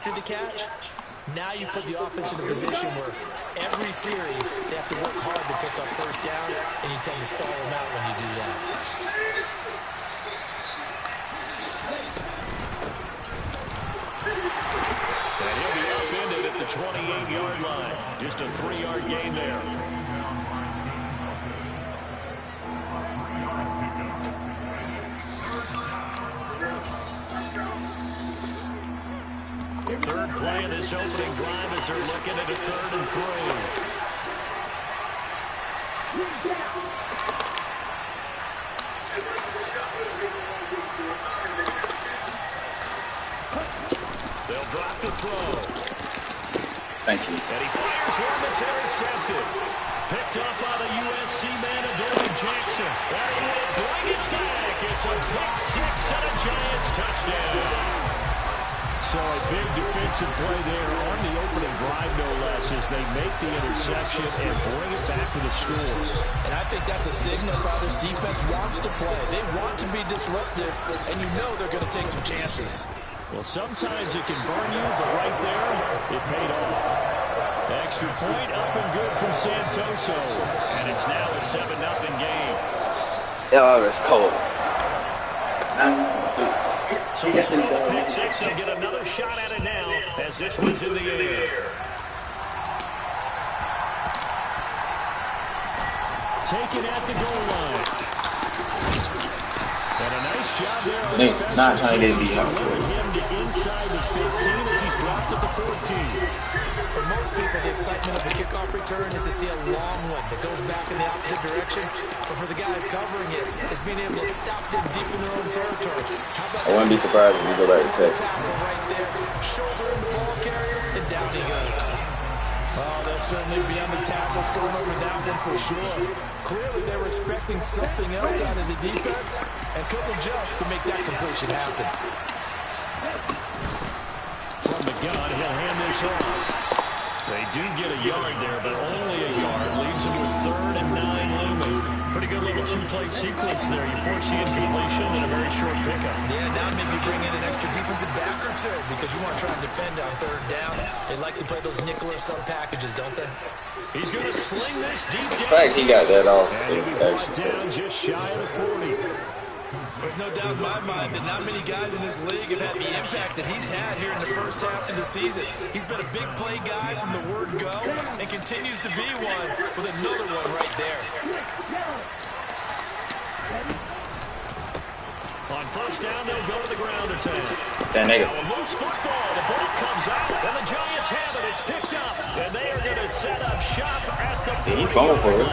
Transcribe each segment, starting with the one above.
after the catch, now you put the offense in a position where every series they have to work hard to pick up first downs, and you tend to stall them out when you do that. And he'll be upended at the 28-yard line. Just a 3-yard gain there. Third play of this opening drive as they're looking at a 3rd and 3. They'll drop the throw. Thank you. And he fires one that's intercepted. Picked up by the USC man, Adoree Jackson. And he will bring it back. It's a pick 6 and a Giants touchdown. So a big defensive play there on the opening drive, no less, as they make the interception and bring it back for the score. And I think that's a signal of how this defense wants to play. They want to be disruptive, and you know they're going to take some chances. Well, sometimes it can burn you, but right there, it paid off. Extra point up and good from Santoso. And it's now a 7-0 game. Oh, it's cold. So the 12th pick 6, they'll get another shot at it now as this one's in the air. Taken at the goal line. And a nice job there on the special not trying to get beat up. Him to inside the 15 as he's dropped at the 14. For most people, the excitement of the kickoff return is to see a long one that goes back in the opposite direction. But for the guys covering it, it's being able to stop them deep in their own territory. I wouldn't be surprised if we go back to Texas. Right there, shoulder in the ball carrier, and down he goes. Oh, they'll certainly be on the tackles going over that one for sure. Clearly, they were expecting something else out of the defense and couldn't adjust to make that completion happen. From the gun, he'll hand this off. They do get a yard there, but only a yard. Leaves them with 3rd and 9 looming. Pretty good little 2-play sequence there. You force the incompletion and a very short pickup. Yeah, now maybe bring in an extra defensive back or two because you want to try and defend on 3rd down. They like to play those nickel or sub packages, don't they? He's going to sling this deep down. The fact he got that off is down just shy of the 40. There's no doubt in my mind that not many guys in this league have had the impact that he's had here in the first half of the season. He's been a big play guy from the word go and continues to be one with another one right there. On first down, they'll go to the ground attack. That nigga. Now a loose football. The ball comes out, and the Giants have it. It's picked up, and they are going to set up shop at the 40. He fumbled for it.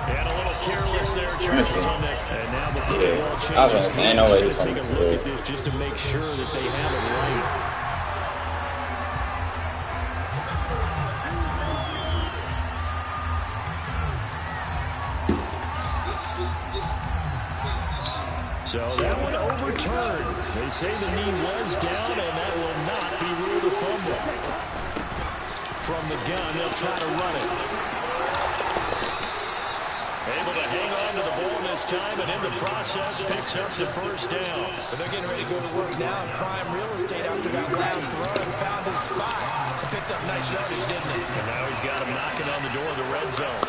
And a little careless there, Charles, on that. And now before the ball changes, I was going to say, ain't no way he take a fumbled look for at it. this just to make sure that they have it right. So that one overturned. They say the knee was down, and that will not be ruled a fumble. From the gun, they'll try to run it. Able to hang on to the ball this time, and in the process, picks up the first down. But they're getting ready to go to work now in prime real estate after that last run. Found his spot and picked up nice yardage, didn't he? And now he's got him knocking on the door of the red zone.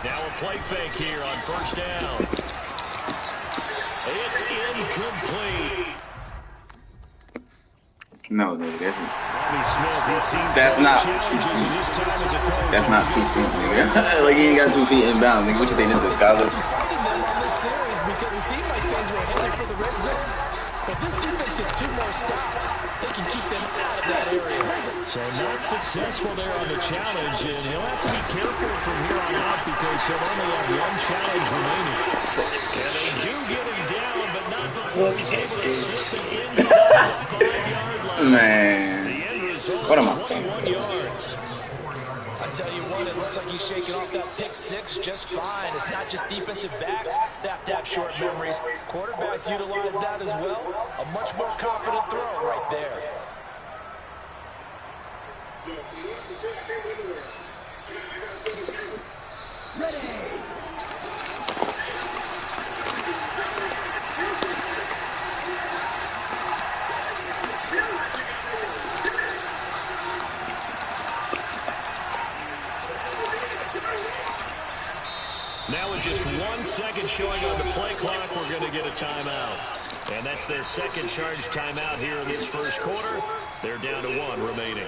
Now a play fake here on first down. It's incomplete. No, nigga, that's not 2 feet, nigga. Like, he ain't got 2 feet inbound, nigga. What you think this is, college? Because it seemed like things were headed for the red zone. But this defense gets 2 more stops. They can keep them out of that area. So not successful there on the challenge, and he'll have to be careful from here on out because he'll only have 1 challenge remaining. And they do get him down, but not before he's able to slip it inside the 5-yard line. Man. The end result, What am I 21 yards. I tell you what, it looks like he's shaking off that pick 6 just fine. It's not just defensive backs that have to have short memories. Quarterbacks utilize that as well. A much more confident throw right there. now with just 1 second showing on the play clock, we're going to get a timeout. And that's their second charge timeout here in this first quarter. They're down to 1 remaining.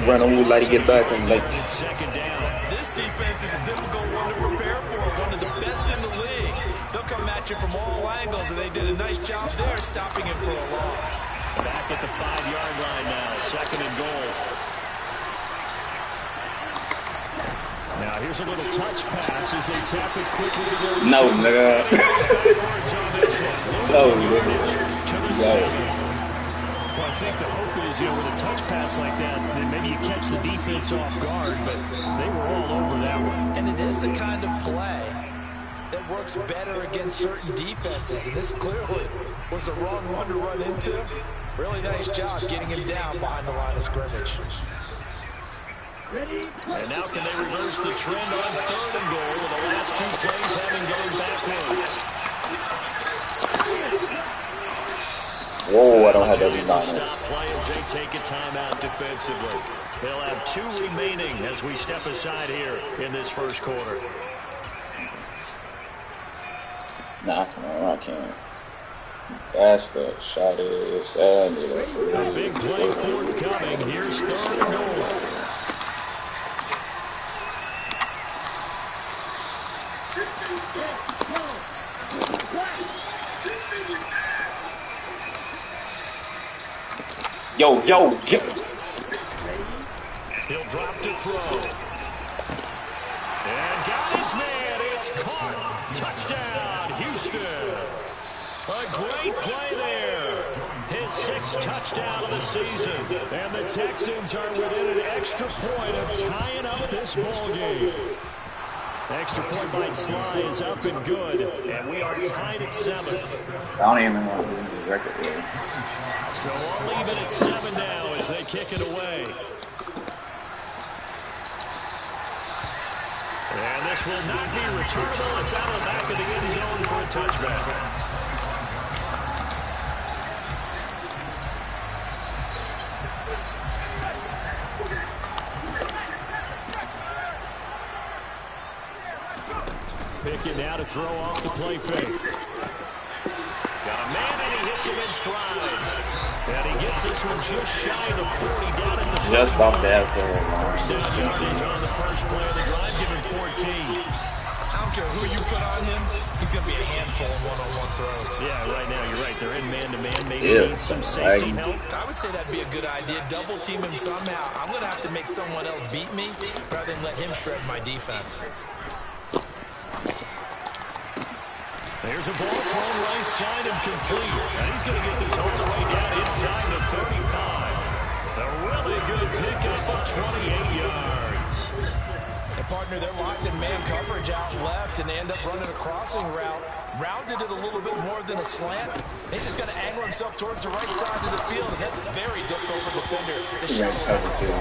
Run like to get back and like. This defense is a difficult one to prepare for. One of the best in the league. They'll come at you from all angles, and they did a nice job there stopping him for a loss. Back at the 5-yard line now, 2nd and goal. Now here's a little touch pass as they tap it quickly to go. No, nigga. No, nigga. Well, I think the hope is, with a touch pass like that, then maybe you catch the defense off guard, but they were all over that one. And it is the kind of play that works better against certain defenses, and this clearly was the wrong one to run into. Really nice job getting him down behind the line of scrimmage. And now can they reverse the trend on 3rd and goal with the last 2 plays having gone backwards? Whoa, I don't have that rebound. Stop play as they take a timeout defensively. They'll have 2 remaining as we step aside here in this first quarter. Nah, come on, I can't. That's the shot is. A big play forthcoming. Here's 3rd and goal. Yo. He'll drop to throw. And got his man. It's caught. Touchdown, Houston. A great play there. His 6th touchdown of the season. And the Texans are within an extra point of tying up this ball game. Extra point by Sly is up and good. And we are tied at 7. I don't even want to do this record really. So we'll leave it at 7 now as they kick it away. And this will not be returnable. It's out of the back of the end zone for a touchback. Pickett now to throw off the play fake. Got a man and he hits him in stride. And he gets this one just shy of the 40 down at the just off that first down yardage on the first play of the drive, giving 14. I don't care who you put on him, he's going to be a handful of one-on-one throws. Yeah, right now you're right. They're in man-to-man. Maybe need some safety help. I would say that'd be a good idea. Double team him somehow. I'm going to have to make someone else beat me rather than let him shred my defense. There's a ball thrown right side and complete. And he's going to get this all the way down inside the 35. A really good pickup of 28 yards. And partner, they're locked in man coverage out left, and they end up running a crossing route. Rounded it a little bit more than a slant. He's just going to angle himself towards the right side of the field, and that's very difficult for the defender to show him.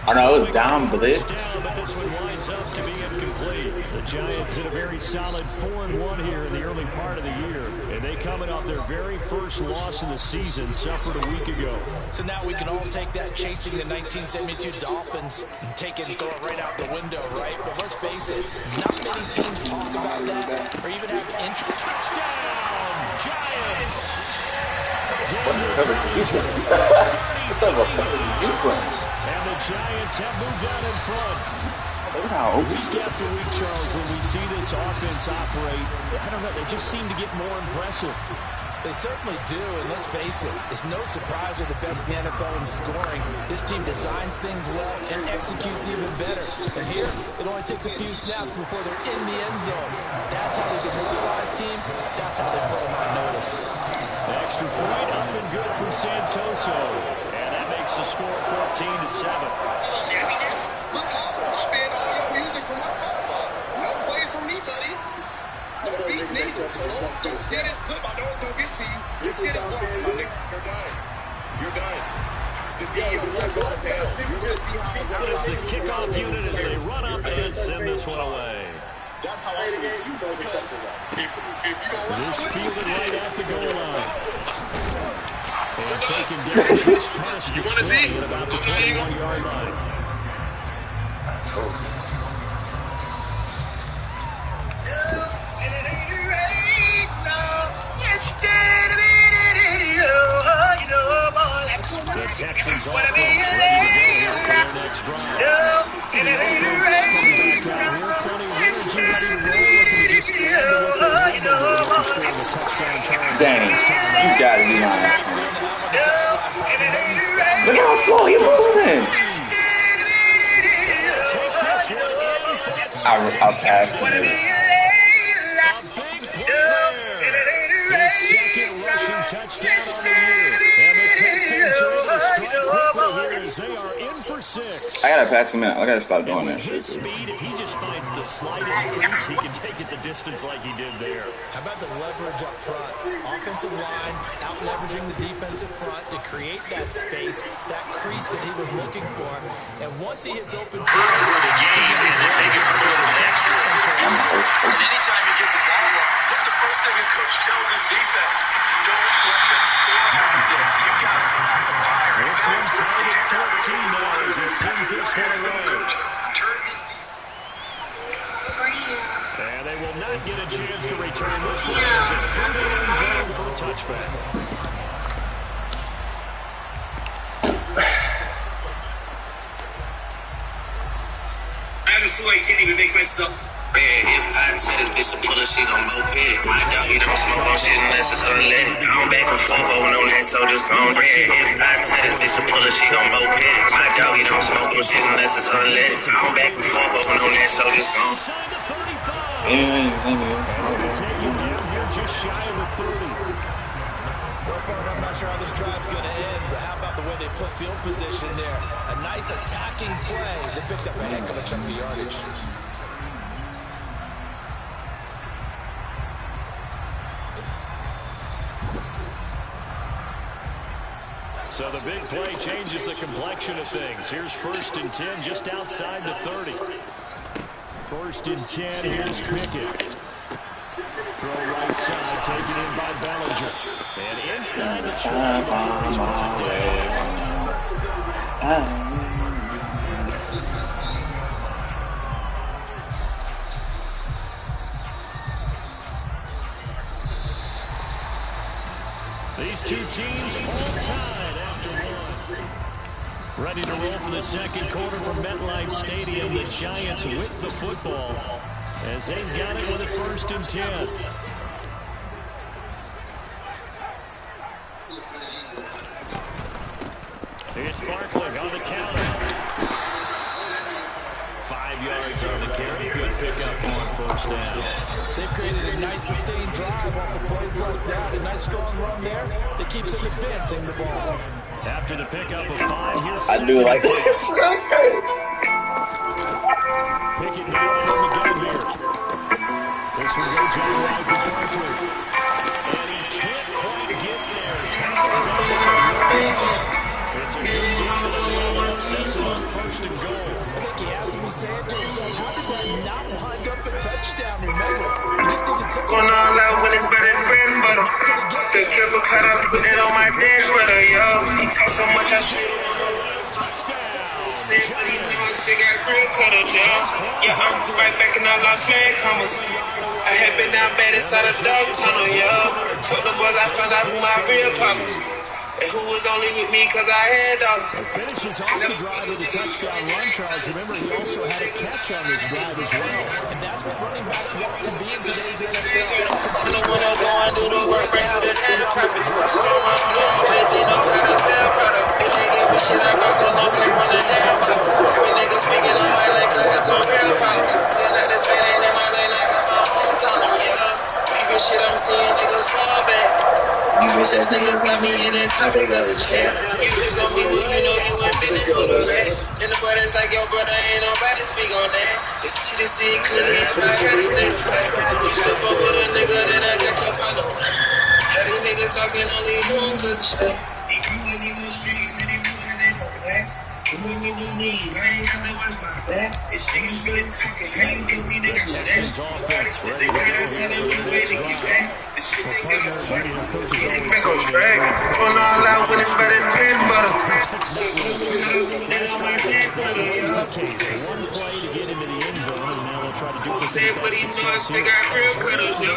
I know it was down, but this one winds up to be incomplete. The Giants had a very solid 4-1 here in the early part of the year, and they coming off their very first loss of the season, suffered a week ago. So now we can all take that chasing the 1972 Dolphins and take it and throw it right out the window, right? But let's face it, not many teams talk about that or even have interest. Touchdown, Giants! And the Giants have moved out in front. Week after week, Charles, when we see this offense operate, I don't know, they just seem to get more impressive. They certainly do, and let's face it, it's no surprise they're the best in the NFL in scoring. This team designs things well and executes even better. And here, it only takes a few snaps before they're in the end zone. That's how they demoralize teams. That's how they put them on notice. Extra extra point up and good from Santoso. And that makes the score 14-7. Look, I spend all your music from my Spotify. No plays from me, buddy. No beat neither. So don't see this clip. I know it's going to get to you. This shit is gone, my nigga. You're done. You're done. You're going to see how As the kickoff unit as they run up and send this one away. That's how I do it. Because if you don't This ride with fielded me, right at the goal line. And taken down just past the 20 at about the 21-yard line. The Texans offense ready to go here for their next drive. Dang, you gotta be honest. Look how slow he's moving. I'll pass him. Touchdown on the year. And the Texans are able to strike quickly here as they are in for 6. I gotta pass him out. I gotta stop doing that His shit. speed, if he just finds the slightest crease, he can take it the distance like he did there. How about the leverage up front? Offensive line out leveraging the defensive front to create that space, that crease that he was looking for. And once he hits open field, anytime you get the ball up, just the first thing a coach tells his defense, don't let them score after this. You got to fire. This one tied at 14 now as he sends this one away. And they will not get a chance to return this one as it's through the end zone for a touchback. I can't even make myself. If I tell this bitch to pull her, she gon' moped it. My dog, he don't smoke on shit unless it's unleaded. I'm back and forth over on that, so just gon' bread. If I tell this bitch to pull her, she gon' moped it. My dog, he don't smoke on shit unless it's unleaded. I'm back and forth over on that, so just gon' Just shy of the 30. I'm not sure how this drive's going to end, but how about the way they flip field position there? A nice attacking play. They picked up a heck of a chunk of yardage. So the big play changes the complexion of things. Here's 1st and 10 just outside the 30. 1st and 10, here's Pickett. Throw right side, taken in by Bellinger. And inside the 20 before he's brought down. These two teams all tied after one. Ready to roll for the second quarter from MetLife Stadium. The Giants with the football as they've got it with a 1st and 10. It's Barkley on the counter. 5 yards on the carry. Good pickup on 1st down. They've created a nice sustained drive off of plays like that. A nice strong run there that keeps them advancing the ball. After the pickup of 5, here's I do like this. Pickett now from the gun here. This one goes out wide for Barkley. And he can't quite get there. It's a good deal that sets him up 1st and goal. I think he has to be saying to himself, how did that not wind up a touchdown? Remember, he just didn't take going all out when it's better than bread and butter. The giver cut up, put it on my dead brother, yo. He talk so much, I should say, but he know I still got real cutter, yo. Yeah, I'm right back in our lost man commas. I had been down bad inside a dog tunnel, yo. Took the boys, I found out who my real partners. And who was only with me because I had dollars. Finishes off the drive with a touchdown run, Charles. Remember, he also had a catch on this drive as well. And that's what running backs want to be in today's NFL. I don't want to go and do the work, bring out the damn perfect. I don't want to know if they know how to stand product. If they give me shit, I got some no play from the damn block. Every nigga speaking on my leg, I got some real problems. Feel like this man ain't in my lane, I got my own tunnel, you know. Even shit I'm seeing, niggas fall back. You bitch ass niggas they got a chat. You just gon' be with, you know you in business with a rat. And the boy that's like your brother, ain't nobody speak on that. This shit is see clearly, but I gotta stay flat. You slip up with a nigga, then I got your partner. How these niggas talking only you cause of shit. They grew in these streets, and they moving in the blacks. You wouldn't even leave, I ain't have to watch my back. This niggas really talking, how you get me, they got snatched. Nobody said they great, I said they wouldn't wait to get back. This shit they got a fuck. Back on track. Going all out when it's better than bread and butter. Said what he knows, they got real cutters, yo.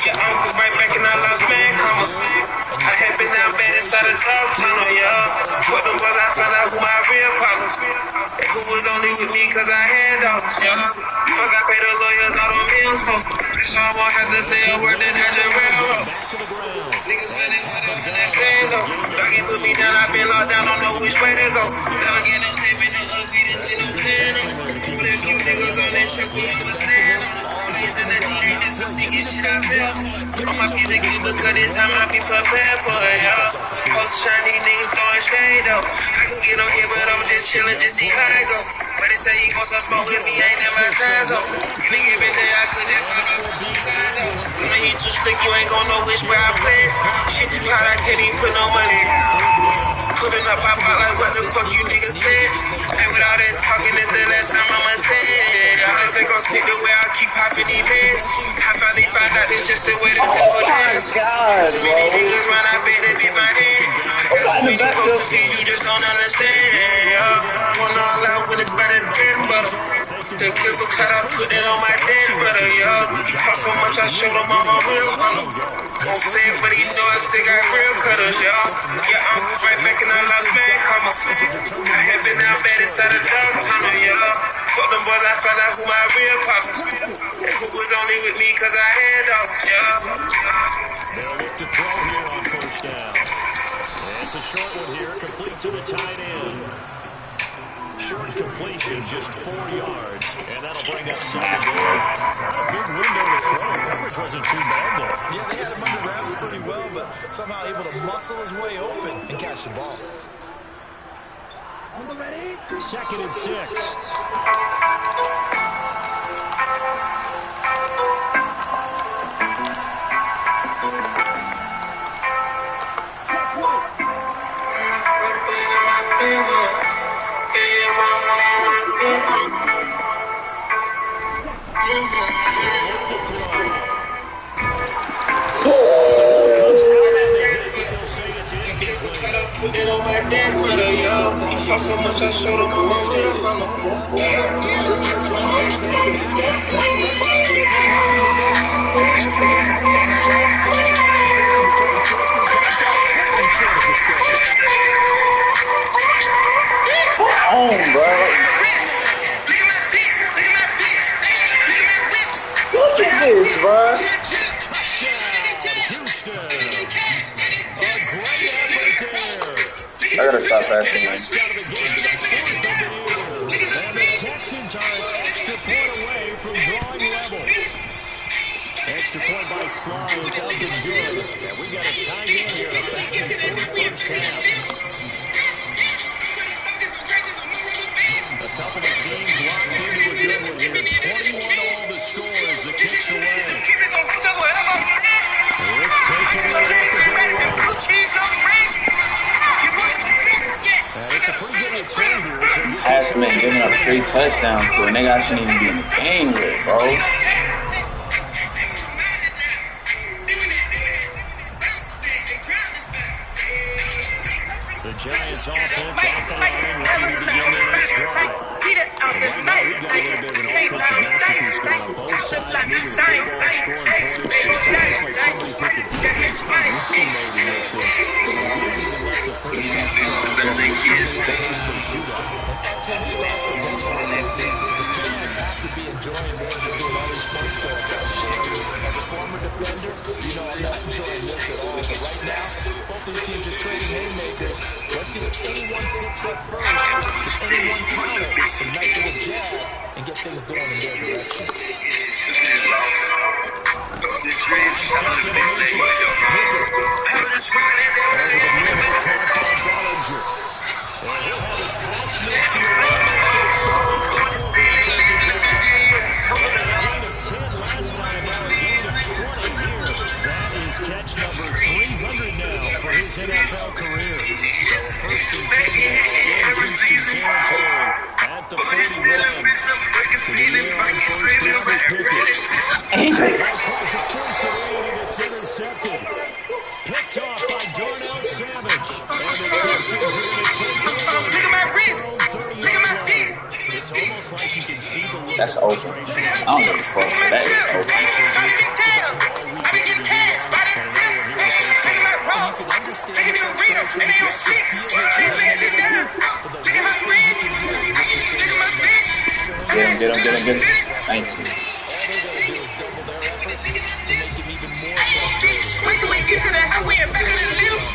Yeah, I'm right back and I lost man commas. I had been out bad inside a dog tunnel, yo. For them boys, I found out who my real partners. And who was only with me cause I had dollars, yo. Fuck, I pay the lawyers all them meals for. So I won't have to say a word that I just railroad. Niggas really wanna understand though. Dog ain't put me down, I been locked down, don't know which way to go. Never get no statement, no agreed to no plan on. Only a few niggas on that trust me, I'ma stand on. Lawyers in the DA, this some sneaky shit I fell for. On my music, you look good in time, I be prepared for it, yo. Post shiny niggas throwing shade though. I can get on here, but I'm just chillin', just see how it go. But they say you gon' some smoke with me, ain't in my time zone. Nigga, every day I could just pop up on both sides though. When I hit too slick, you ain't gon' know which way I play. Shit too hot, I can't even put no money. Pulling up, pop out like what the fuck you niggas said. And with all that talking, it's the last time I'ma say it. I think I'll stick the way I keep popping these bands. I finally found out it's just the way the people dance. Too many niggas run, I better beat my hand. When you go feed, you just don't understand. Going all out when it's better than bread and butter. The clip will cut out, put it on my dead brother, yo. He cost so much, I showed him all my real hunter. Won't say it, but he know I still got real cutters, yo. Yeah, I'm right back in the lost man commas. I had been out bad inside a dog tunnel, yo. Fuck them boys, I found out who my real partners. And who was only with me cause I had dogs, yo. They'll look to throw here on first down. It's a short one here, complete to the tight end. Short completion, just 4 yards, and that'll bring up second down. A big window to throw. Coverage wasn't too bad there. Yeah, they had him under wraps pretty well, but somehow able to muscle his way open and catch the ball. Second and 6. Put it on my dead brother, yo. He talk so much, I showed him on my real hunter. Oh, bro. Look at this, bro. I gotta stop asking him. And the Texans are an extra point away from drawing level. Extra point by Sly is out and good. And we got a tie game here, a back and forth first half. A couple of teams locked into a good one here. 21 all the score as the kicks away. It's taken right off the goal line. It's a pretty good return here. Passman giving up 3 touchdowns to a nigga I shouldn't even be in the game with, bro. The Giants offense off the line, ready to begin their next drive. Right now, we've got a little bit of an offensive masterpiece going on both sides, moving the football, scoring points. It's almost like somebody put the defense in rookie mode in this one. We haven't even left the first half. Have to be enjoying this to see all these points go across the board. As a former defender, you know I'm not enjoying this at all. But right now, both these teams are trading haymakers. Let's see if anyone slips up first, if anyone counters a nice little jab and get things going in their direction. Second and inches. Pickett. Over the middle, caught by Bellinger. And he'll have it past midfield, almost to the 30. Cardinals will take it down. Well, they had a gain of 10 last time, now a gain of 20 here. That is catch number 300 now for his NFL career. So a first and 10 now in Houston territory at the 41. To the air on first down with Pickett. Ball tries to force it in, and it's intercepted. Picked off by Darnell Savage. And the Texans are going to take over. Look at my wrist. Look at my feet. It's almost like you can see the look That's of open. frustration. I don't give a fuck. That is open. Trying to get tails. I be getting cash by the tips. Look at my rolls. Look at me to read them. And they don't sleep. She's laying me down. Look at my feet. Look at my feet. Get him. Thank you. Wait till we get to the highway and back in the lift.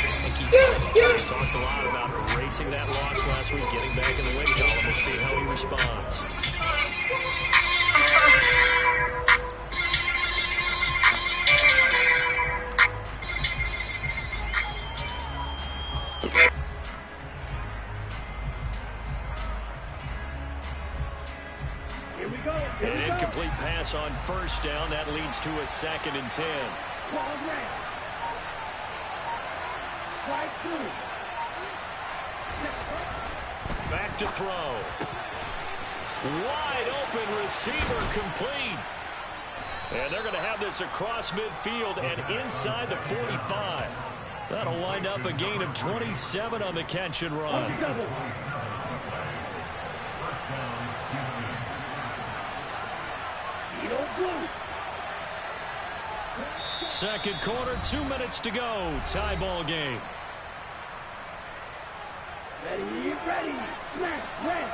Talked a lot about erasing that loss last week, getting back in the win column. We'll see how he responds. An incomplete pass on first down. That leads to a 2nd and 10. Back to throw. Wide open receiver complete. And they're going to have this across midfield and inside the 45. That'll wind up a gain of 27 on the catch and run. Second quarter, 2 minutes to go. Tie ball game. Ready. Red.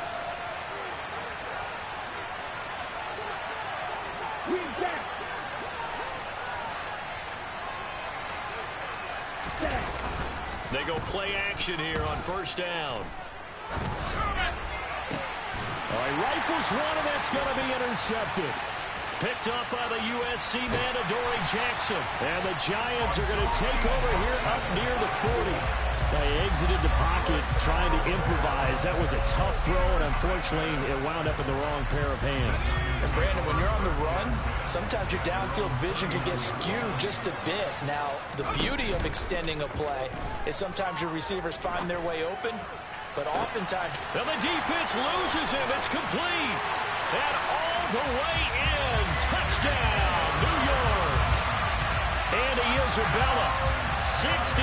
They go play action here on first down. All right, rifles one, and that's going to be intercepted. Picked up by the USC man, Adoree Jackson. And the Giants are going to take over here up near the 40. They exited the pocket trying to improvise. That was a tough throw, and unfortunately, it wound up in the wrong pair of hands. And Brandon, when you're on the run, sometimes your downfield vision can get skewed just a bit. Now, the beauty of extending a play is sometimes your receivers find their way open, but oftentimes... And the defense loses him. It's complete. And all the way in. Touchdown, New York. Andy Isabella, 61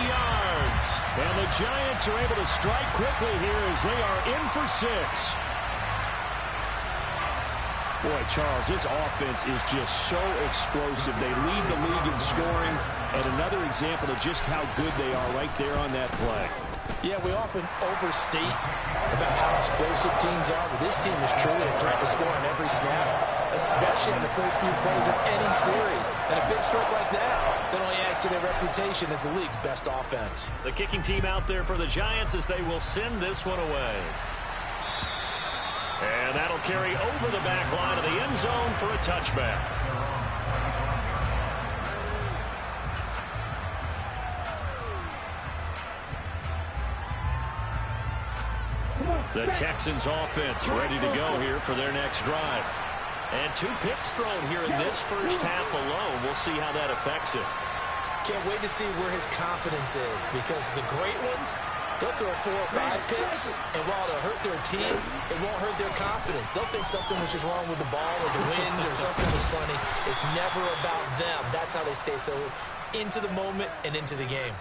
yards. And the Giants are able to strike quickly here as they are in for 6. Boy, Charles, this offense is just so explosive. They lead the league in scoring, and another example of just how good they are right there on that play. Yeah, we often overstate about how explosive teams are, but this team is truly a threat to score on every snap, especially on the first few plays of any series. And a big stroke like that only adds to their reputation as the league's best offense. The kicking team out there for the Giants as they will send this one away. And that'll carry over the back line of the end zone for a touchback. The Texans offense ready to go here for their next drive. And 2 picks thrown here in this first half alone. We'll see how that affects it. Can't wait to see where his confidence is, because the great ones, they'll throw 4 or 5 picks, and while it'll hurt their team, it won't hurt their confidence. They'll think something was just wrong with the ball or the wind or something was funny. It's never about them. That's how they stay so into the moment and into the game.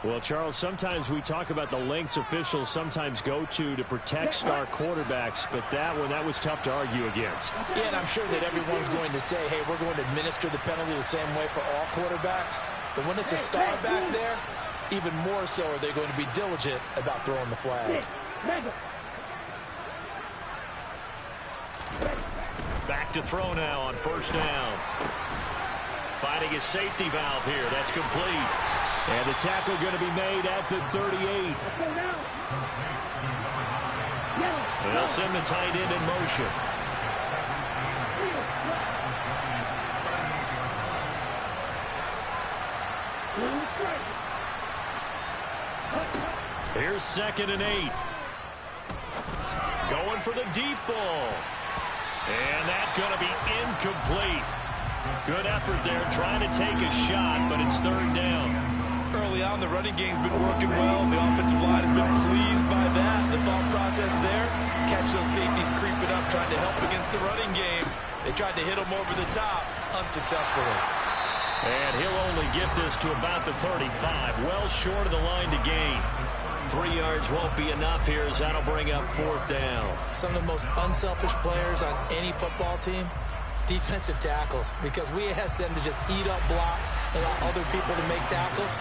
Well, Charles, sometimes we talk about the lengths officials sometimes go to protect star quarterbacks, but that was tough to argue against. Yeah, and I'm sure that everyone's going to say, hey, we're going to administer the penalty the same way for all quarterbacks. But when it's a star back there, even more so are they going to be diligent about throwing the flag. Back to throw now on first down. Finding his safety valve here. That's complete. And the tackle going to be made at the 38. They'll send the tight end in motion. Here's 2nd and 8. Going for the deep ball. And that's going to be incomplete. Good effort there trying to take a shot, but it's 3rd down. Early on, the running game's been working well. The offensive line has been pleased by that. The thought process there, catch those safeties creeping up, trying to help against the running game. They tried to hit them over the top, unsuccessfully. And he'll only get this to about the 35, well short of the line to gain. 3 yards won't be enough here as that'll bring up 4th down. Some of the most unselfish players on any football team, defensive tackles, because we ask them to just eat up blocks and allow other people to make tackles.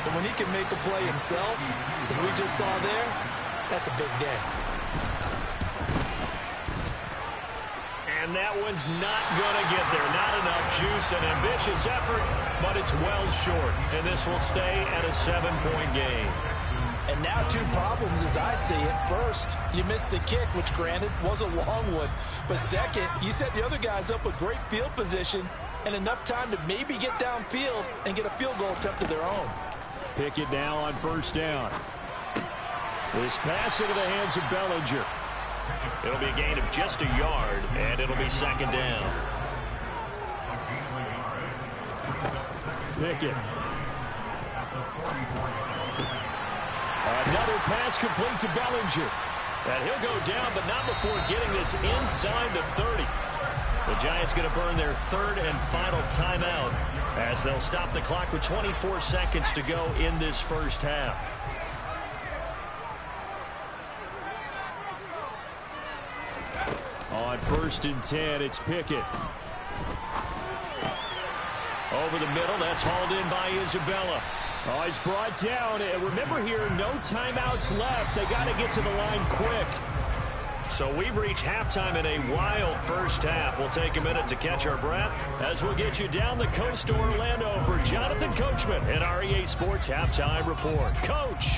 But when he can make a play himself, as we just saw there, that's a big day. And that one's not going to get there. Not enough juice. An ambitious effort, but it's well short. And this will stay at a 7-point game. And now 2 problems as I see it. First, you missed the kick, which granted was a long one. But second, you set the other guys up with great field position and enough time to maybe get downfield and get a field goal attempt of their own. Pickett now on 1st down. This pass into the hands of Bellinger. It'll be a gain of just a yard, and it'll be 2nd down. Pickett. Another pass complete to Bellinger. And he'll go down, but not before getting this inside the 30. The Giants going to burn their 3rd and final timeout as they'll stop the clock with 24 seconds to go in this first half. On 1st and 10, it's Pickett. Over the middle, that's hauled in by Isabella. Oh, he's brought down. And remember here, no timeouts left. They got to get to the line quick. So we've reached halftime in a wild first half. We'll take a minute to catch our breath as we'll get you down the coast to Orlando for Jonathan Coachman and our EA Sports Halftime Report. Coach.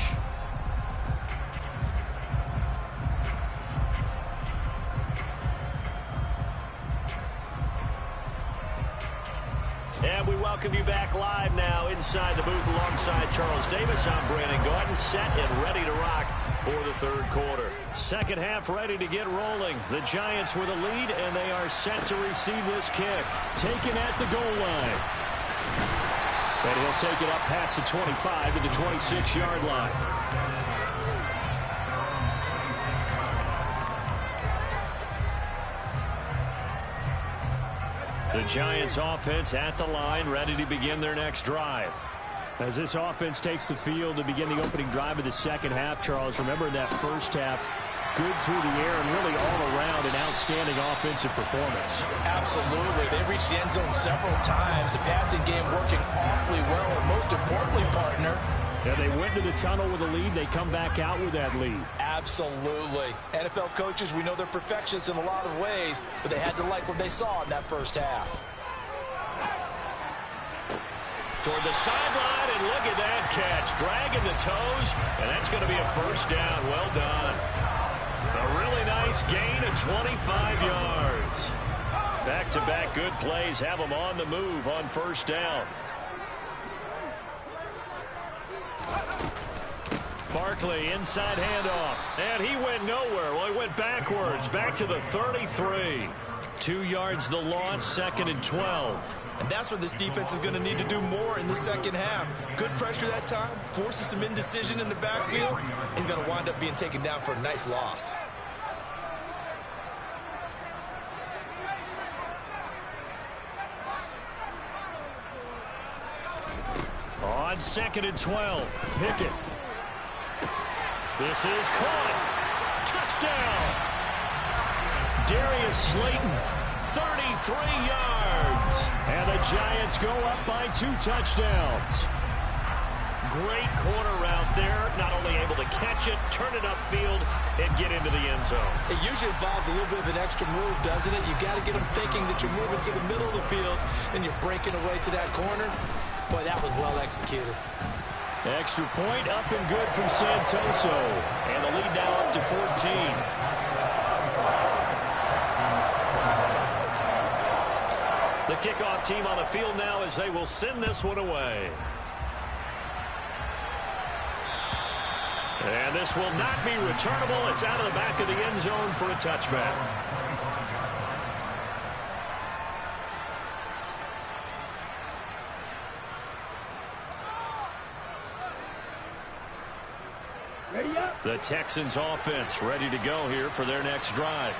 And we welcome you back live now inside the booth alongside Charles Davis. I'm Brandon Gordon, set and ready to rock for the 3rd quarter. Second half ready to get rolling. The Giants with a lead, and they are set to receive this kick. Taken at the goal line. And he'll take it up past the 25 to the 26-yard line. The Giants offense at the line, ready to begin their next drive. As this offense takes the field to begin the opening drive of the second half, Charles, remember in that first half, good through the air and really all around an outstanding offensive performance. Absolutely. They reached the end zone several times. The passing game working awfully well, and most importantly, partner, yeah, they went to the tunnel with a lead. They come back out with that lead. Absolutely. NFL coaches, we know they're perfectionists in a lot of ways, but they had to like what they saw in that first half. Toward the sideline, and look at that catch. Dragging the toes, and that's going to be a 1st down. Well done. A really nice gain of 25 yards. Back-to-back good plays have them on the move on 1st down. Barkley, inside handoff, and he went nowhere. Well, he went backwards, back to the 33. 2 yards the loss, 2nd and 12. And that's what this defense is going to need to do more in the second half. Good pressure that time, forces some indecision in the backfield. He's going to wind up being taken down for a nice loss. On 2nd and 12, Pickett. This is caught. Touchdown. Darius Slayton, 33 yards. And the Giants go up by 2 touchdowns. Great corner route there. Not only able to catch it, turn it upfield, and get into the end zone. It usually involves a little bit of an extra move, doesn't it? You've got to get them thinking that you're moving to the middle of the field and you're breaking away to that corner. Boy, that was well executed. Extra point up and good from Santoso. And the lead now up to 14. The kickoff team on the field now as they will send this one away. And this will not be returnable. It's out of the back of the end zone for a touchback. The Texans offense ready to go here for their next drive.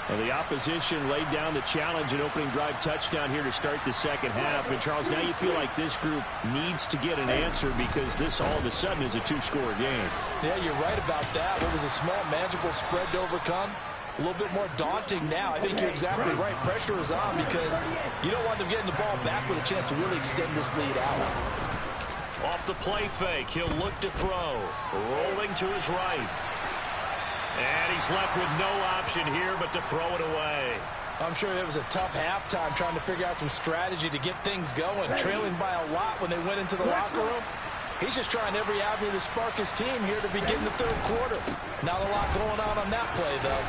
Well, the opposition laid down the challenge and opening drive touchdown here to start the second half. And, Charles, now you feel like this group needs to get an answer because this all of a sudden is a two-score game. Yeah, you're right about that. What was a small, manageable spread to overcome? A little bit more daunting now. I think you're exactly right. Pressure is on because you don't want them getting the ball back with a chance to really extend this lead out. Off the play fake, he'll look to throw. Rolling to his right. And he's left with no option here but to throw it away. I'm sure it was a tough halftime trying to figure out some strategy to get things going. Trailing by a lot when they went into the locker room. He's just trying every avenue to spark his team here to begin the third quarter. Not a lot going on that play, though.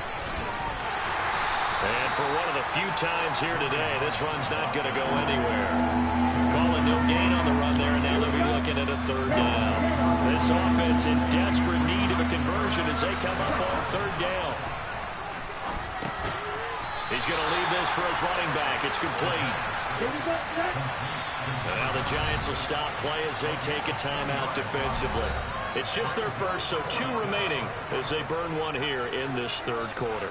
And for one of the few times here today, this run's not going to go anywhere. Calling no gain on the run there, and now they'll be looking at a third down. This offense in desperate need of a conversion as they come up on third down. He's going to leave this for his running back. It's complete. Now the Giants will stop play as they take a timeout defensively. It's just their first, so 2 remaining as they burn one here in this third quarter.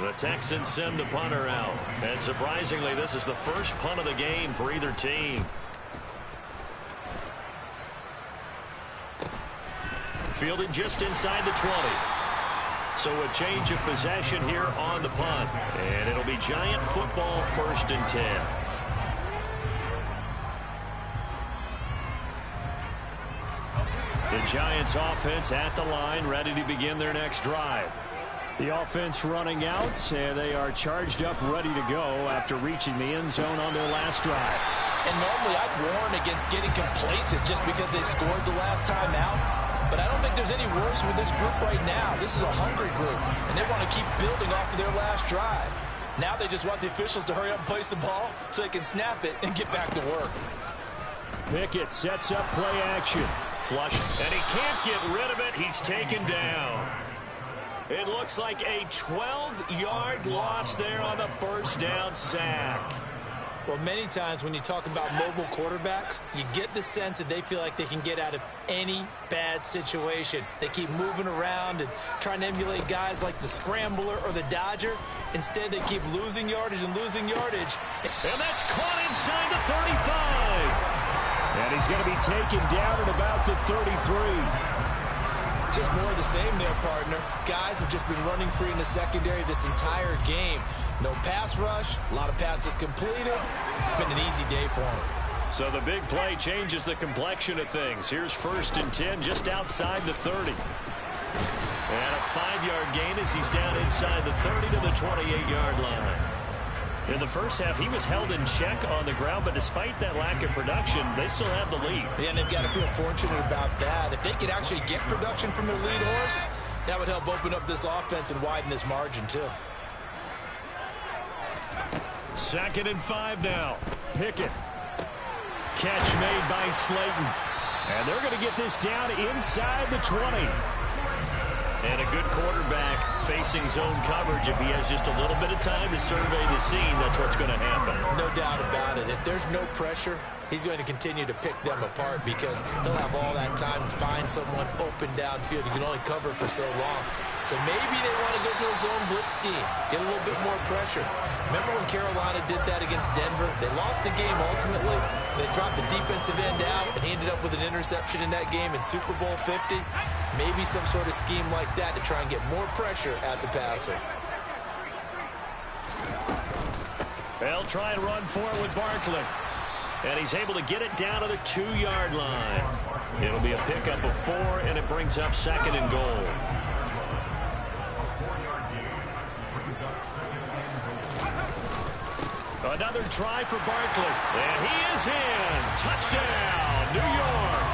The Texans send the punter out. And surprisingly, this is the first punt of the game for either team. Fielded just inside the 20. So a change of possession here on the punt. And it'll be Giant football, 1st and 10. The Giants offense at the line, ready to begin their next drive. The offense running out, and they are charged up, ready to go after reaching the end zone on their last drive. And normally I'd warn against getting complacent just because they scored the last time out. But I don't think there's any worries with this group right now. This is a hungry group, and they want to keep building off of their last drive. Now they just want the officials to hurry up and place the ball so they can snap it and get back to work. Pickett sets up play action. Flush, and he can't get rid of it. He's taken down. It looks like a 12-yard loss there on the first down sack. Well, many times when you talk about mobile quarterbacks, you get the sense that they feel like they can get out of any bad situation. They keep moving around and trying to emulate guys like the Scrambler or the Dodger. Instead, they keep losing yardage and losing yardage. And that's caught inside the 35. And he's going to be taken down at about the 33. Just more of the same there, partner. Guys have just been running free in the secondary this entire game. No pass rush, a lot of passes completed. Been an easy day for them. So the big play changes the complexion of things. Here's 1st and 10 just outside the 30. And a 5-yard gain as he's down inside the 30 to the 28-yard line. In the first half, he was held in check on the ground, but despite that lack of production, they still have the lead. Yeah, and they've got to feel fortunate about that. If they could actually get production from their lead horse, that would help open up this offense and widen this margin, too. 2nd and 5 now. Pickett. Catch made by Slayton. And they're going to get this down inside the 20. And a good quarterback facing zone coverage. If he has just a little bit of time to survey the scene, that's what's going to happen. No doubt about it. If there's no pressure, he's going to continue to pick them apart because he'll have all that time to find someone open downfield. You can only cover for so long. So maybe they want to go to a zone blitz scheme, get a little bit more pressure. Remember when Carolina did that against Denver? They lost the game ultimately. They dropped the defensive end out, and he ended up with an interception in that game in Super Bowl 50. Maybe some sort of scheme like that to try and get more pressure at the passer. They'll try and run for it with Barkley. And he's able to get it down to the 2-yard line. It'll be a pickup of 4, and it brings up 2nd and goal. Another try for Barkley. And he is in. Touchdown, New York.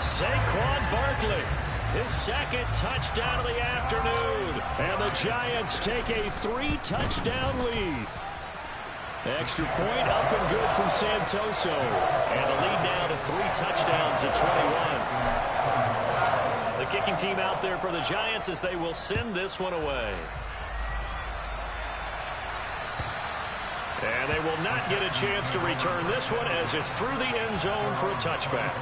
Saquon Barkley, his 2nd touchdown of the afternoon. And the Giants take a 3-touchdown lead. Extra point up and good from Santoso. And the lead now to 3 touchdowns at 21. The kicking team out there for the Giants as they will send this one away. And they will not get a chance to return this one as it's through the end zone for a touchback.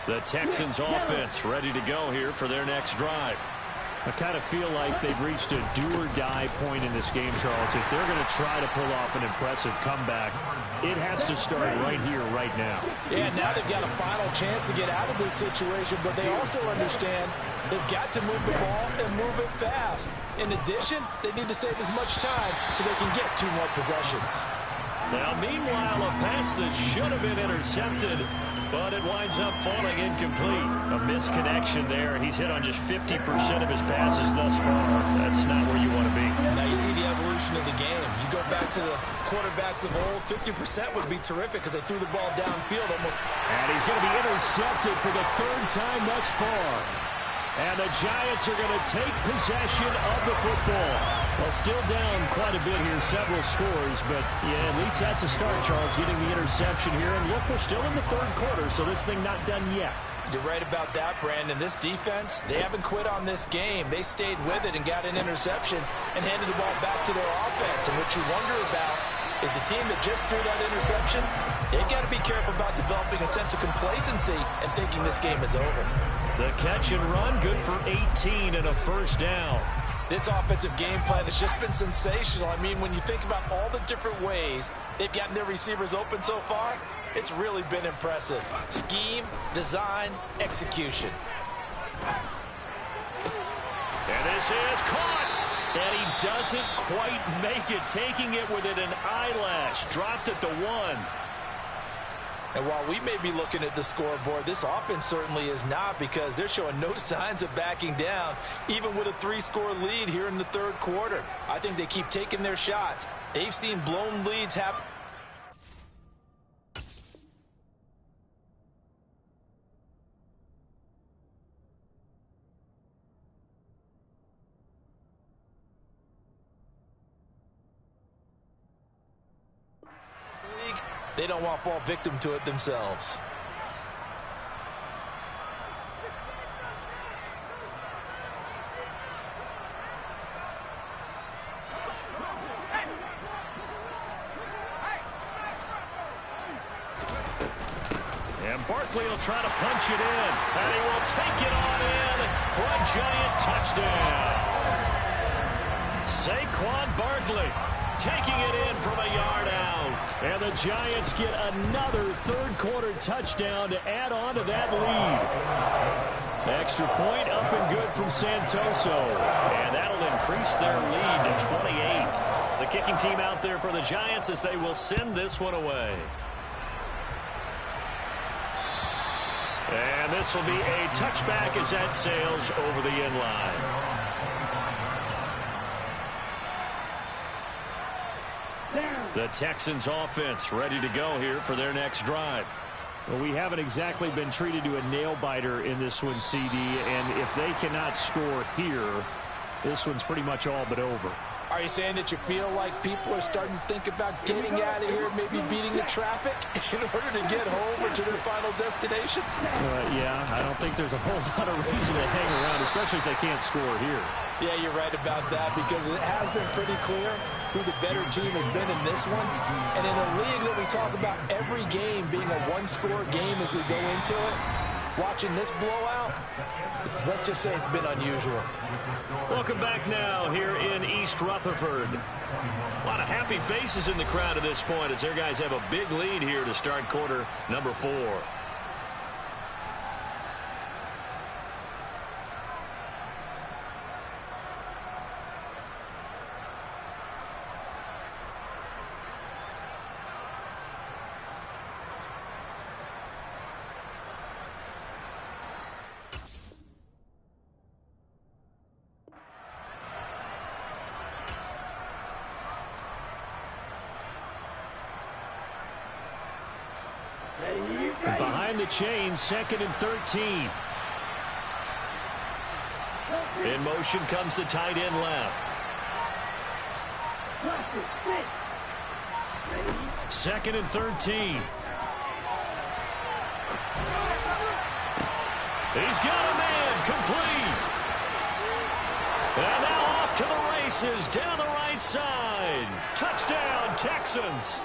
The Texans offense ready to go here for their next drive. I kind of feel like they've reached a do-or-die point in this game, Charles. If they're going to try to pull off an impressive comeback, it has to start right here, right now. Yeah, now they've got a final chance to get out of this situation, but they also understand they've got to move the ball and move it fast. In addition, they need to save as much time so they can get 2 more possessions. Now, meanwhile, a pass that should have been intercepted, but it winds up falling incomplete. A misconnection there. He's hit on just 50% of his passes thus far. That's not where you want to be. Now you see the evolution of the game. You go back to the quarterbacks of old, 50% would be terrific because they threw the ball downfield almost. And he's going to be intercepted for the 3rd time thus far. And the Giants are going to take possession of the football. Well, still down quite a bit here, several scores, but yeah, at least that's a start, Charles, getting the interception here. And look, we're still in the 3rd quarter, so this thing not done yet. You're right about that, Brandon. This defense, they haven't quit on this game. They stayed with it and got an interception and handed the ball back to their offense. And what you wonder about is the team that just threw that interception, they've got to be careful about developing a sense of complacency and thinking this game is over. The catch and run, good for 18 and a 1st down. This offensive game plan has just been sensational. I mean, when you think about all the different ways they've gotten their receivers open so far, it's really been impressive. Scheme, design, execution. And this is caught. And he doesn't quite make it, taking it within an eyelash. Dropped at the 1. And while we may be looking at the scoreboard, this offense certainly is not, because they're showing no signs of backing down, even with a 3-score lead here in the 3rd quarter. I think they keep taking their shots. They've seen blown leads happen. They don't want to fall victim to it themselves. And Barkley will try to punch it in. And he will take it on in for a Giant touchdown. Saquon Barkley taking it in from a yard out. And the Giants get another 3rd quarter touchdown to add on to that lead. Extra point up and good from Santoso. And that'll increase their lead to 28. The kicking team out there for the Giants as they will send this one away. And this will be a touchback as that sails over the end line. The Texans offense ready to go here for their next drive. Well, we haven't exactly been treated to a nail-biter in this one, CD, and if they cannot score here, this one's pretty much all but over. Are you saying that you feel like people are starting to think about getting out of here, maybe beating the traffic in order to get home or to their final destination? Yeah, I don't think there's a whole lot of reason to hang around, especially if they can't score here. Yeah, you're right about that, because it has been pretty clear who the better team has been in this one. And in a league that we talk about every game being a 1-score game as we go into it, watching this blowout, let's just say it's been unusual. Welcome back now here in East Rutherford. A lot of happy faces in the crowd at this point as their guys have a big lead here to start quarter number 4. Behind the chain, 2nd and 13. In motion comes the tight end left. Second and 13. He's got a man complete. And now off to the races down the right side. Touchdown, Texans.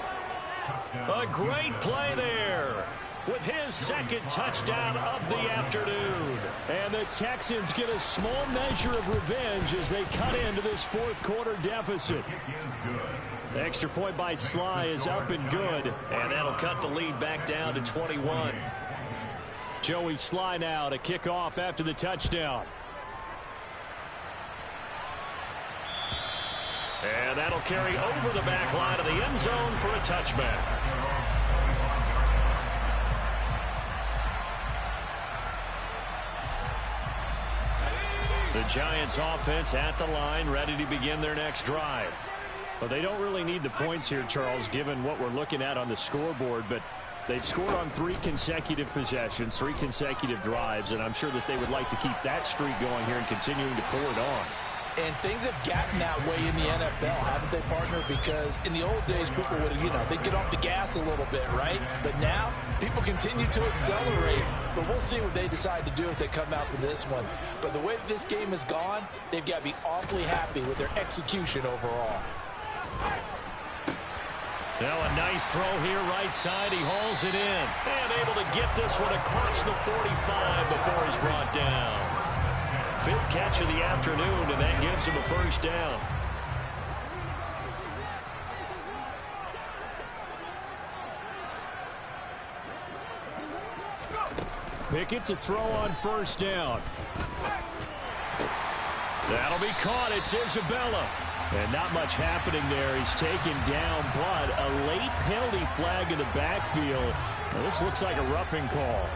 A great play there with his second touchdown of the afternoon. And the Texans get a small measure of revenge as they cut into this fourth quarter deficit. The extra point by Sly is up and good. And that'll cut the lead back down to 21. Joey Sly now to kick off after the touchdown. And that'll carry over the back line of the end zone for a touchback. The Giants offense at the line, ready to begin their next drive. Well, they don't really need the points here, Charles, given what we're looking at on the scoreboard, but they've scored on 3 consecutive possessions, 3 consecutive drives, and I'm sure that they would like to keep that streak going here and continuing to pour it on. And things have gotten that way in the NFL, haven't they, partner? Because in the old days, people would, they'd get off the gas a little bit, right? But now, people continue to accelerate. But we'll see what they decide to do as they come out for this one. But the way that this game has gone, they've got to be awfully happy with their execution overall. Now a nice throw here right side. He hauls it in. And able to get this one across the 45 before he's brought down. 5th catch of the afternoon, and that gives him a first down. Pickett to throw on first down. That'll be caught. It's Isabella. And not much happening there. He's taken down, but a late penalty flag in the backfield. Now, this looks like a roughing call.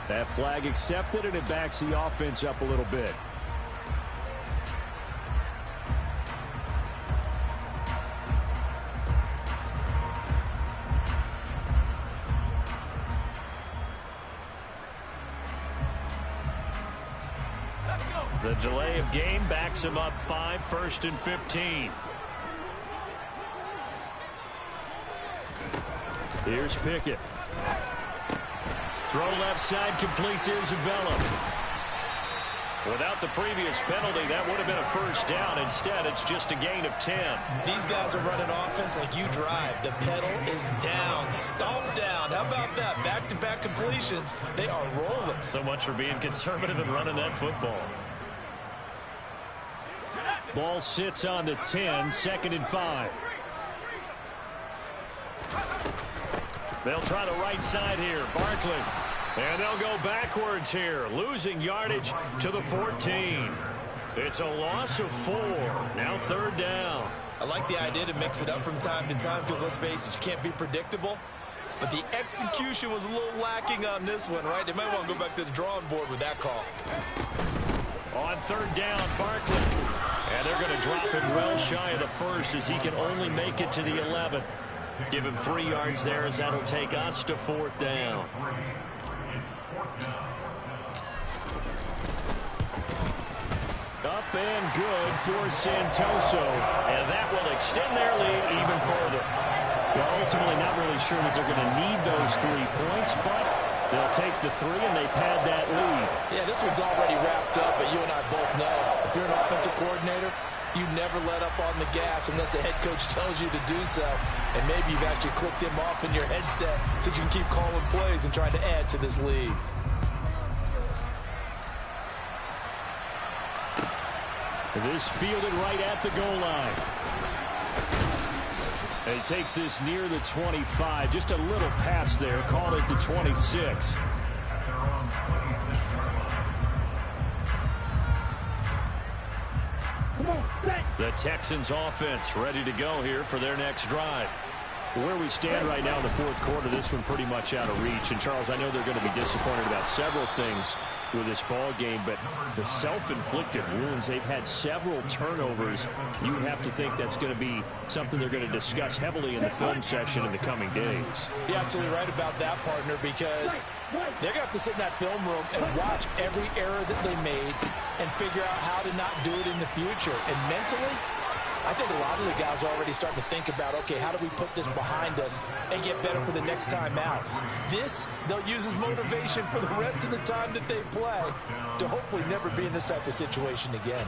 That flag accepted, and it backs the offense up a little bit. The delay of game backs him up 5, 1st and 15. Here's Pickett. Throw left side, completes Isabella. Without the previous penalty, that would have been a first down. Instead, it's just a gain of 10. These guys are running offense like you drive. The pedal is down, stomped down. How about that? Back-to-back completions. They are rolling. So much for being conservative and running that football. Ball sits on the 10, 2nd and 5. They'll try the right side here. Barkley. And they'll go backwards here, losing yardage to the 14. It's a loss of 4. Now 3rd down. I like the idea to mix it up from time to time because, let's face it, you can't be predictable. But the execution was a little lacking on this one, right? They might want to go back to the drawing board with that call. On 3rd down, Barkley. And they're going to drop him well shy of the 1st as he can only make it to the 11. Give him 3 yards there as that'll take us to 4th down. Up and good for Santoso. And that will extend their lead even further. Well, ultimately not really sure that they're going to need those 3 points, but they'll take the 3 and they pad that lead. Yeah, this one's already wrapped up, but you and I both know if you're an offensive coordinator, You never let up on the gas unless the head coach tells you to do so. And maybe you've actually clicked him off in your headset so you can keep calling plays and trying to add to this lead. This fielded right at the goal line. And he takes this near the 25. Just a little pass there. Called it the 26. The Texans offense ready to go here for their next drive. Where we stand right now in the fourth quarter, this one pretty much out of reach. And, Charles, I know they're going to be disappointed about several things with this ball game, but the self-inflicted wounds, they've had several turnovers. You would have to think that's going to be something they're going to discuss heavily in the film session in the coming days. You're absolutely right about that, partner, because they're going to have to sit in that film room and watch every error that they made and figure out how to not do it in the future. And mentally, I think a lot of the guys are already starting to think about, okay, how do we put this behind us and get better for the next time out? This, they'll use as motivation for the rest of the time that they play to hopefully never be in this type of situation again.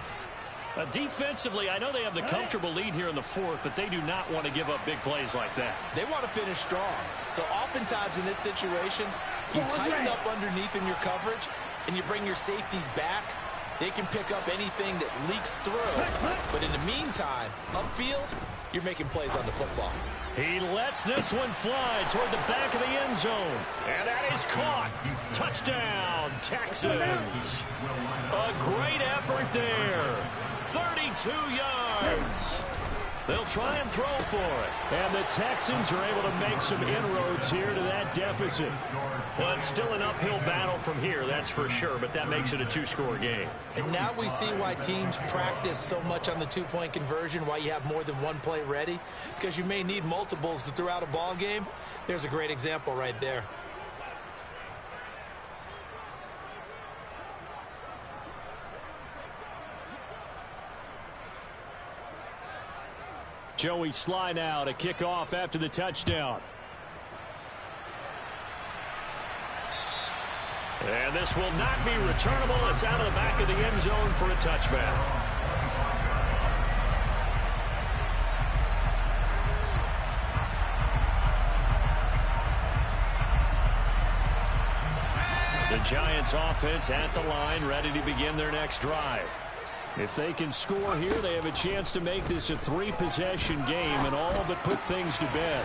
Defensively, I know they have the comfortable lead here in the fourth, but they do not want to give up big plays like that. They want to finish strong. So oftentimes in this situation, you tighten up underneath in your coverage and you bring your safeties back. They can pick up anything that leaks through. But in the meantime, upfield, you're making plays on the football. He lets this one fly toward the back of the end zone. And that is caught. Touchdown, Texans. A great effort there. 32 yards. They'll try and throw for it. And the Texans are able to make some inroads here to that deficit. Well, it's still an uphill battle from here, that's for sure, but that makes it a two-score game. And now we see why teams practice so much on the two-point conversion, why you have more than one play ready, because you may need multiples to throw out a ball game. There's a great example right there. Joey Sly now to kick off after the touchdown. And this will not be returnable. It's out of the back of the end zone for a touchback. The Giants offense at the line, ready to begin their next drive. If they can score here, they have a chance to make this a three-possession game and all but put things to bed.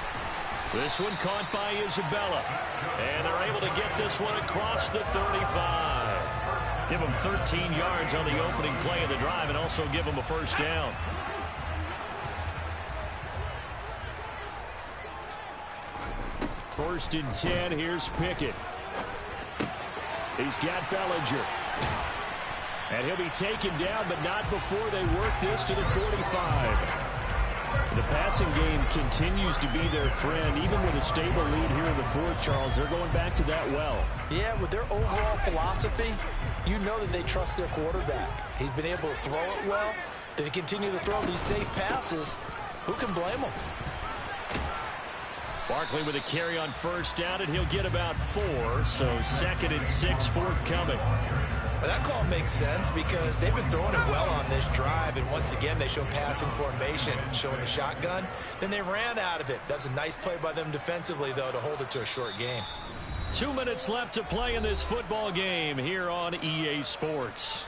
This one caught by Isabella. And they're able to get this one across the 35. Give them 13 yards on the opening play of the drive and also give them a first down. First and 10, here's Pickett. He's got Bellinger. And he'll be taken down, but not before they work this to the 45. The passing game continues to be their friend. Even with a stable lead here in the fourth, Charles, they're going back to that well. Yeah, with their overall philosophy, you know that they trust their quarterback. He's been able to throw it well. They continue to throw these safe passes. Who can blame them? Barkley with a carry on first down, and he'll get about 4. So second and 6 forthcoming. Well, that call makes sense because they've been throwing it well on this drive, and once again they show passing formation, showing the shotgun. Then they ran out of it. That's a nice play by them defensively, though, to hold it to a short game. 2 minutes left to play in this football game here on EA Sports.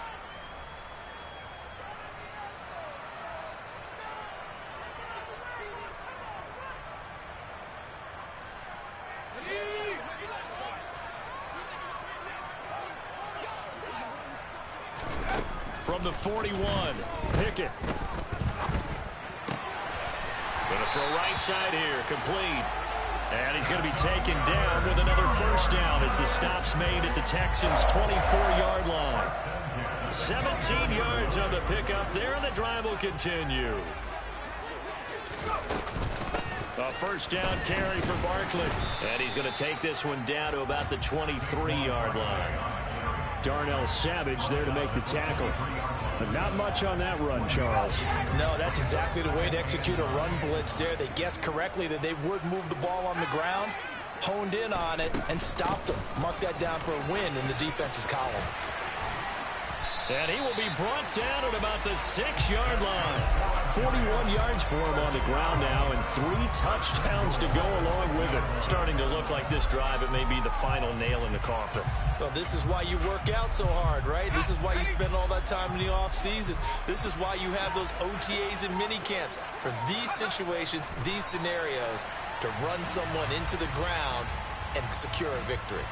From the 41, Pickett. Going to throw right side here, complete. And he's going to be taken down with another first down as the stop's made at the Texans' 24-yard line. 17 yards on the pickup there, and the drive will continue. A first down carry for Barkley. And he's going to take this one down to about the 23-yard line. Darnell Savage there to make the tackle. But not much on that run, Charles. No, that's exactly the way to execute a run blitz there. They guessed correctly that they would move the ball on the ground, honed in on it, and stopped them. Mark that down for a win in the defense's column. And he will be brought down at about the 6-yard line. 41 yards for him on the ground now, and 3 touchdowns to go along with it. Starting to look like this drive, it may be the final nail in the coffin. Well, this is why you work out so hard, right? This is why you spend all that time in the offseason. This is why you have those OTAs and mini camps. For these situations, these scenarios, to run someone into the ground and secure a victory.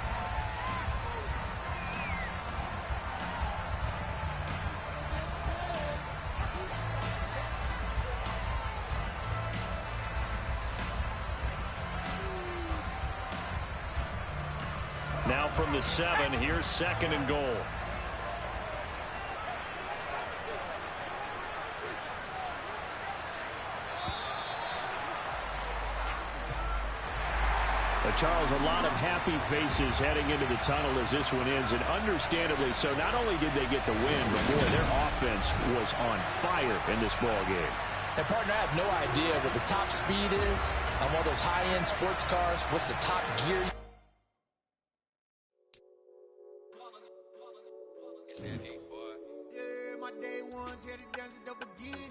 Now from the 7, here's 2nd and goal. Charles, a lot of happy faces heading into the tunnel as this one ends, and understandably so. Not only did they get the win, but boy, their offense was on fire in this ball game. And partner, I have no idea what the top speed is on one of those high-end sports cars. What's the top gear? Yeah, my day ones here to dance it up again.